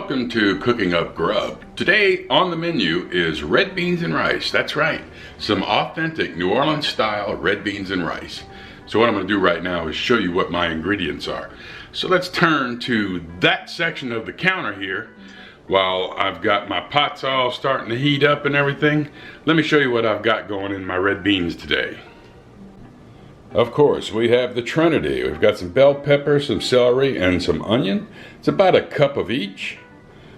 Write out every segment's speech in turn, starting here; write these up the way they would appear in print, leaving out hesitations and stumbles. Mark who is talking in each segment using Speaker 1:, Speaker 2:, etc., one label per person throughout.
Speaker 1: Welcome to Cooking Up Grub. Today on the menu is red beans and rice. That's right, some authentic New Orleans style red beans and rice. So what I'm going to do right now is show you what my ingredients are. So let's turn to that section of the counter here. While I've got my pots all starting to heat up and everything, let me show you what I've got going in my red beans today. Of course, we have the Trinity. We've got some bell pepper, some celery, and some onion. It's about a cup of each.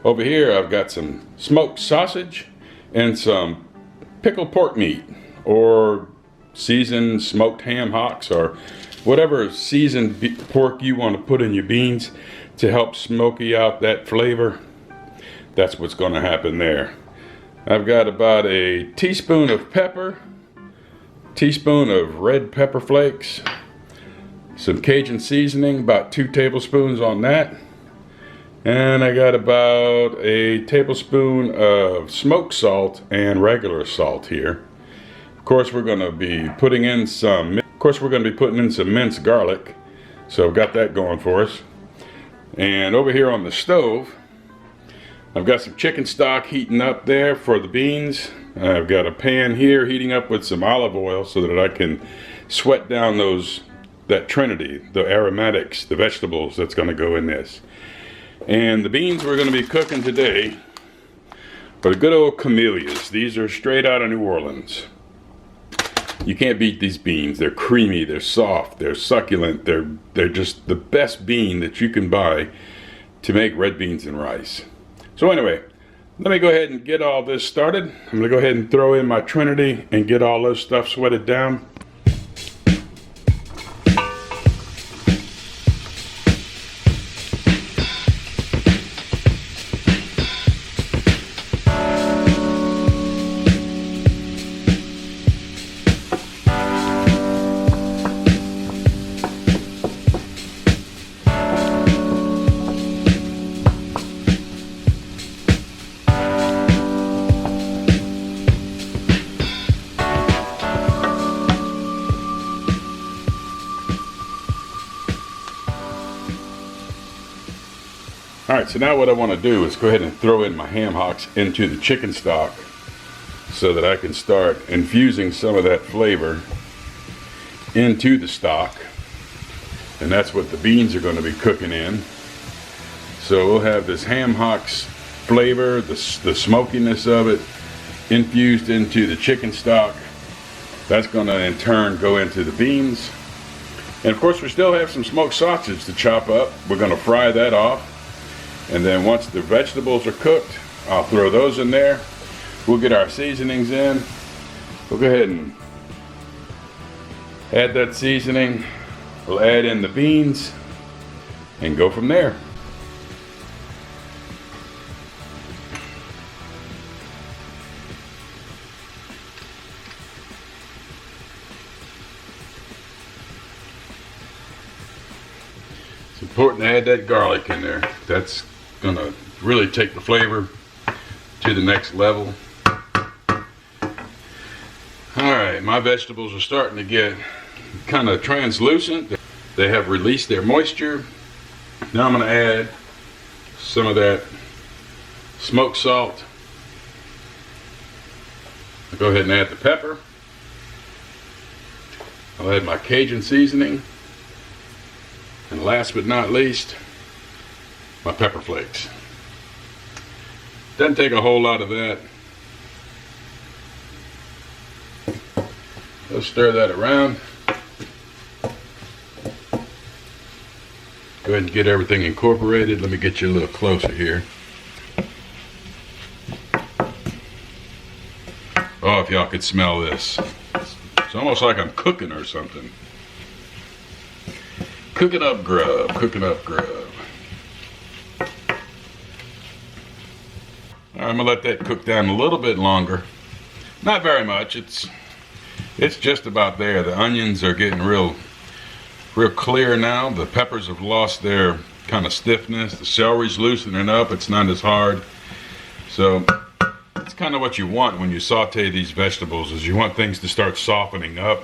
Speaker 1: Over here, I've got some smoked sausage and some pickled pork meat, or seasoned smoked ham hocks, or whatever seasoned pork you want to put in your beans to help smoky out that flavor. That's what's going to happen there. I've got about a teaspoon of pepper, teaspoon of red pepper flakes, some Cajun seasoning, about 2 tablespoons on that, and I got about a tablespoon of smoked salt and regular salt here. Of course, we're going to be putting in some minced garlic, so I've got that going for us. And over here on the stove, I've got some chicken stock heating up there for the beans. I've got a pan here heating up with some olive oil so that I can sweat down that Trinity, the aromatics, the vegetables that's going to go in this. And the beans we're going to be cooking today are the good old Camellias. These are straight out of New Orleans. You can't beat these beans. They're creamy, they're soft, they're succulent, they're just the best bean that you can buy to make red beans and rice. So anyway, let me go ahead and get all this started. I'm going to go ahead and throw in my Trinity and get all this stuff sweated down. Alright, so now what I want to do is go ahead and throw in my ham hocks into the chicken stock so that I can start infusing some of that flavor into the stock. And that's what the beans are going to be cooking in. So we'll have this ham hocks flavor, the smokiness of it, infused into the chicken stock. That's going to in turn go into the beans. And of course we still have some smoked sausage to chop up. We're going to fry that off. And then once the vegetables are cooked, I'll throw those in there. We'll get our seasonings in. We'll go ahead and add that seasoning. We'll add in the beans and go from there. It's important to add that garlic in there. That's going to really take the flavor to the next level. Alright, my vegetables are starting to get kind of translucent. They have released their moisture. Now I'm going to add some of that smoked salt. I'll go ahead and add the pepper. I'll add my Cajun seasoning. And last but not least, my pepper flakes. Doesn't take a whole lot of that. Let's stir that around. Go ahead and get everything incorporated. Let me get you a little closer here. Oh, if y'all could smell this. It's almost like I'm cooking or something. Cooking up grub, cooking up grub. I'm gonna let that cook down a little bit longer. Not very much. It's just about there. The onions are getting real clear now. The peppers have lost their kind of stiffness. The celery's loosening up. It's not as hard. So it's kind of what you want when you saute these vegetables, is you want things to start softening up.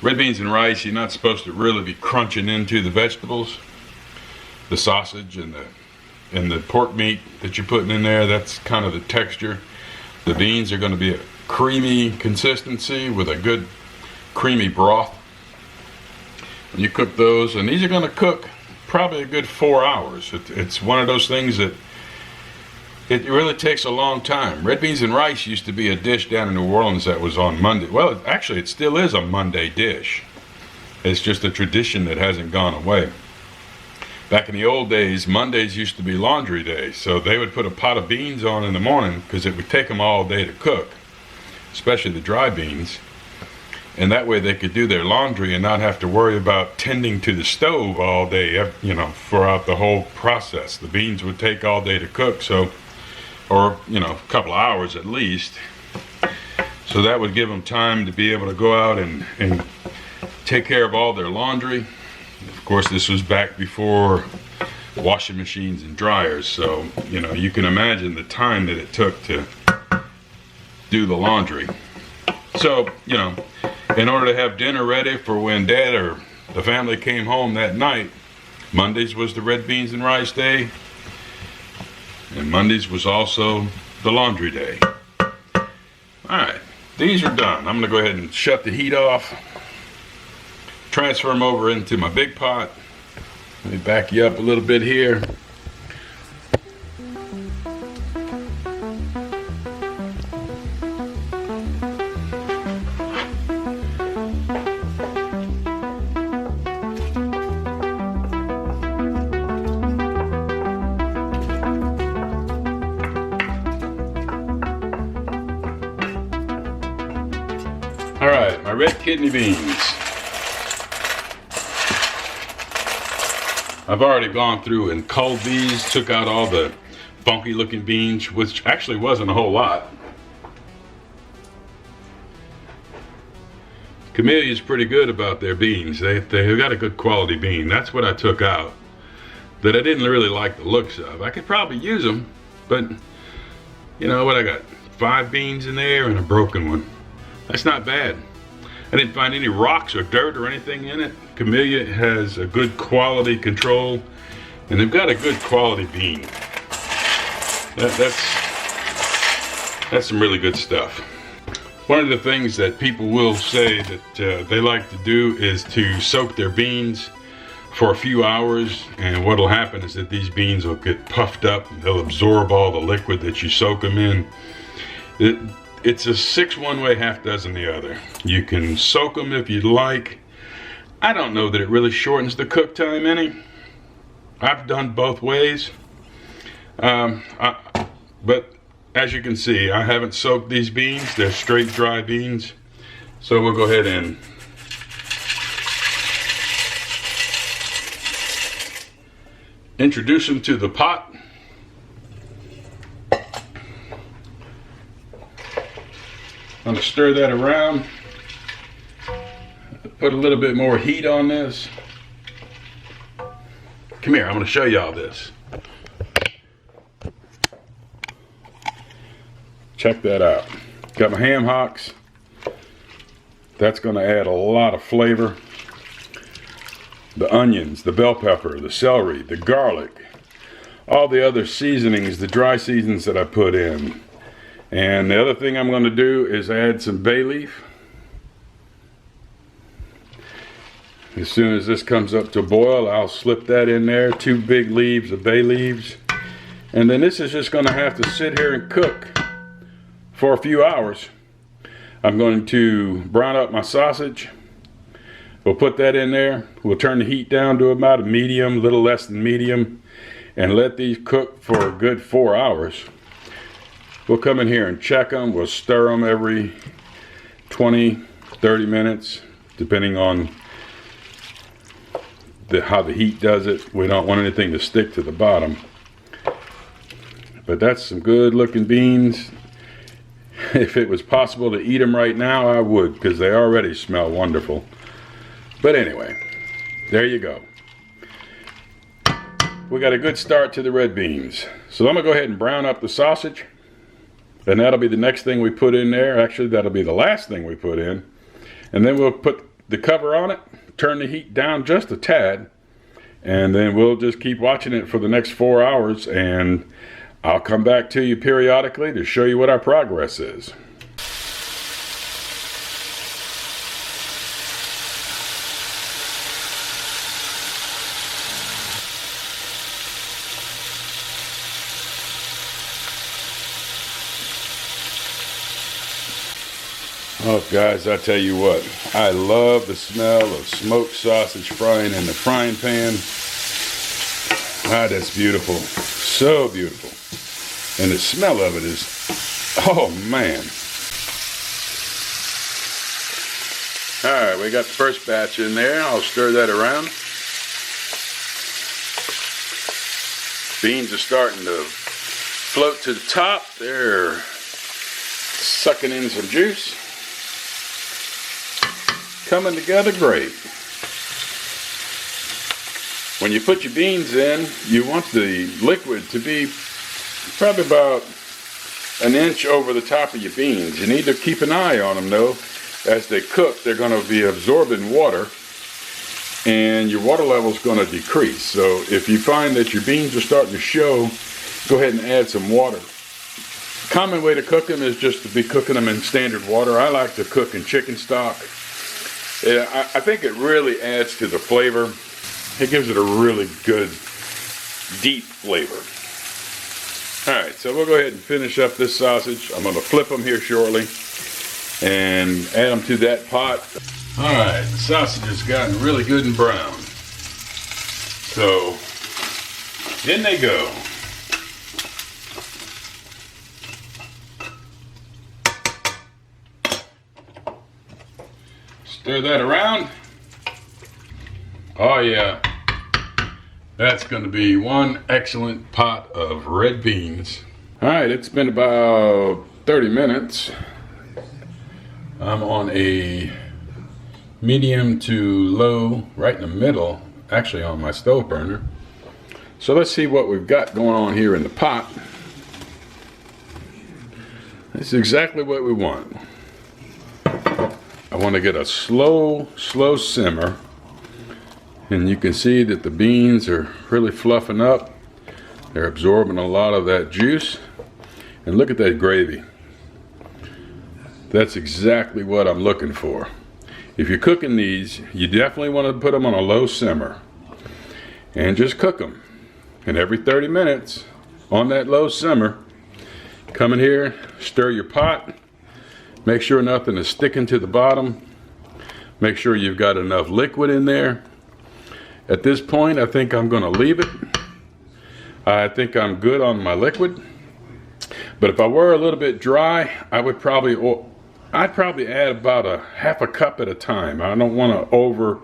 Speaker 1: Red beans and rice, you're not supposed to really be crunching into the vegetables, the sausage and and the pork meat that you're putting in there, that's kind of the texture. The beans are going to be a creamy consistency with a good creamy broth. And you cook those, and these are going to cook probably a good 4 hours. It's one of those things that it really takes a long time. Red beans and rice used to be a dish down in New Orleans that was on Monday. Well, actually, it still is a Monday dish. It's just a tradition that hasn't gone away. Back in the old days, Mondays used to be laundry day, so they would put a pot of beans on in the morning because it would take them all day to cook, especially the dry beans. And that way they could do their laundry and not have to worry about tending to the stove all day, you know, throughout the whole process. The beans would take all day to cook, so, or, you know, a couple of hours at least. So that would give them time to be able to go out and take care of all their laundry. Of course, this was back before washing machines and dryers, so, you know, you can imagine the time that it took to do the laundry. So, you know, in order to have dinner ready for when Dad or the family came home that night, Mondays was the red beans and rice day, and Mondays was also the laundry day. Alright, these are done. I'm going to go ahead and shut the heat off, transfer them over into my big pot. Let me back you up a little bit here. Alright, my red kidney beans. I've already gone through and culled these, took out all the funky looking beans, which actually wasn't a whole lot. Camellia is pretty good about their beans. They've got a good quality bean. That's what I took out that I didn't really like the looks of. I could probably use them, but you know what, I got 5 beans in there and a broken one. That's not bad. I didn't find any rocks or dirt or anything in it. Camellia has a good quality control, and they've got a good quality bean. That's some really good stuff. One of the things that people will say that they like to do is to soak their beans for a few hours, and what'll happen is that these beans will get puffed up and they'll absorb all the liquid that you soak them in. It's a 6 one way, half dozen the other. You can soak them if you'd like. I don't know that it really shortens the cook time any. I've done both ways. But as you can see, I haven't soaked these beans. They're straight dry beans. So we'll go ahead and introduce them to the pot. I'm going to stir that around, put a little bit more heat on this. Come here, I'm going to show y'all this. Check that out. Got my ham hocks. That's going to add a lot of flavor. The onions, the bell pepper, the celery, the garlic, all the other seasonings, the dry seasons that I put in. And the other thing I'm going to do is add some bay leaf. As soon as this comes up to boil, I'll slip that in there. 2 big leaves of bay leaves. And then this is just going to have to sit here and cook for a few hours. I'm going to brown up my sausage. We'll put that in there. We'll turn the heat down to about a medium, a little less than medium, and let these cook for a good 4 hours. We'll come in here and check them. We'll stir them every 20, 30 minutes, depending on how the heat does it. We don't want anything to stick to the bottom. But that's some good looking beans. If it was possible to eat them right now, I would, because they already smell wonderful. But anyway, there you go. We got a good start to the red beans. So I'm going to go ahead and brown up the sausage. And that'll be the next thing we put in there. Actually, that'll be the last thing we put in. And then we'll put the cover on it, turn the heat down just a tad, and then we'll just keep watching it for the next 4 hours, and I'll come back to you periodically to show you what our progress is. Oh guys, I tell you what, I love the smell of smoked sausage frying in the frying pan. Ah, that's beautiful, so beautiful. And the smell of it is, oh man. All right, we got the first batch in there. I'll stir that around. Beans are starting to float to the top. They're sucking in some juice. Coming together great. When you put your beans in, you want the liquid to be probably about an inch over the top of your beans. You need to keep an eye on them though. As they cook, they're going to be absorbing water, and your water level is going to decrease. So if you find that your beans are starting to show, go ahead and add some water. Common way to cook them is just to be cooking them in standard water. I like to cook in chicken stock. I think it really adds to the flavor. It gives it a really good, deep flavor. All right, so we'll go ahead and finish up this sausage. I'm going to flip them here shortly and add them to that pot. All right, the sausage has gotten really good and brown. So, in they go. Stir that around. Oh yeah, that's going to be one excellent pot of red beans. All right, it's been about 30 minutes. I'm on a medium to low, right in the middle, actually on my stove burner. So let's see what we've got going on here in the pot. This is exactly what we want. I want to get a slow simmer, and you can see that the beans are really fluffing up. They're absorbing a lot of that juice, and look at that gravy. That's exactly what I'm looking for. If you're cooking these, you definitely want to put them on a low simmer and just cook them. And every 30 minutes on that low simmer, come in here, stir your pot. Make sure nothing is sticking to the bottom. Make sure you've got enough liquid in there. At this point, I think I'm going to leave it. I think I'm good on my liquid. But if I were a little bit dry, I'd probably add about a half a cup at a time. I don't want to over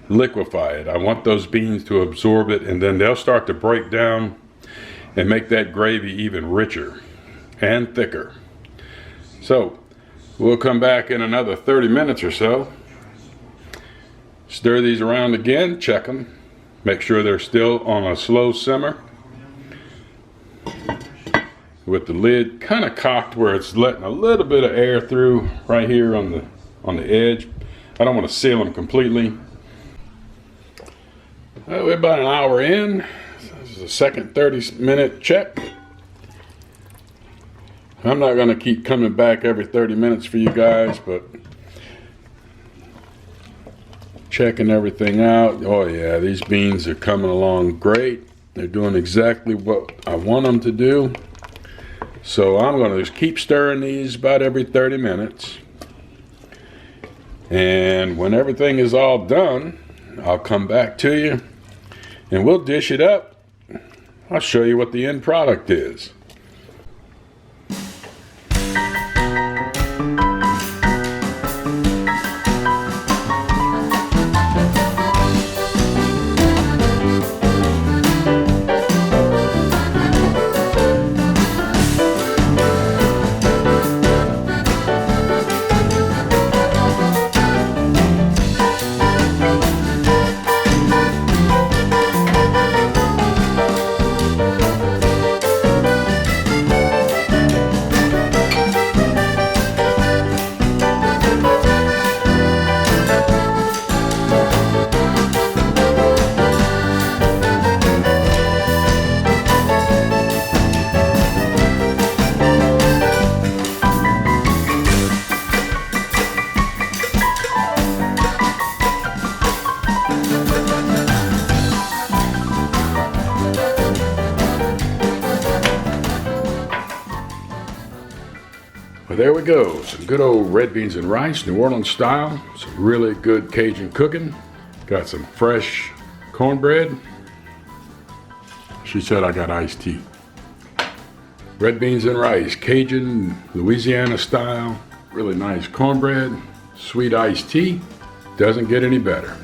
Speaker 1: liquefy it. I want those beans to absorb it, and then they'll start to break down and make that gravy even richer and thicker. So we'll come back in another 30 minutes or so. Stir these around again, check them. Make sure they're still on a slow simmer, with the lid kind of cocked where it's letting a little bit of air through right here on the edge. I don't want to seal them completely. We're about an hour in. This is a second 30-minute check. I'm not going to keep coming back every 30 minutes for you guys, but checking everything out. Oh yeah, these beans are coming along great. They're doing exactly what I want them to do. So I'm going to just keep stirring these about every 30 minutes. And when everything is all done, I'll come back to you and we'll dish it up. I'll show you what the end product is. Well, there we go. Some good old red beans and rice, New Orleans style. Some really good Cajun cooking. Got some fresh cornbread. She said I got iced tea. Red beans and rice, Cajun, Louisiana style. Really nice cornbread, sweet iced tea. Doesn't get any better.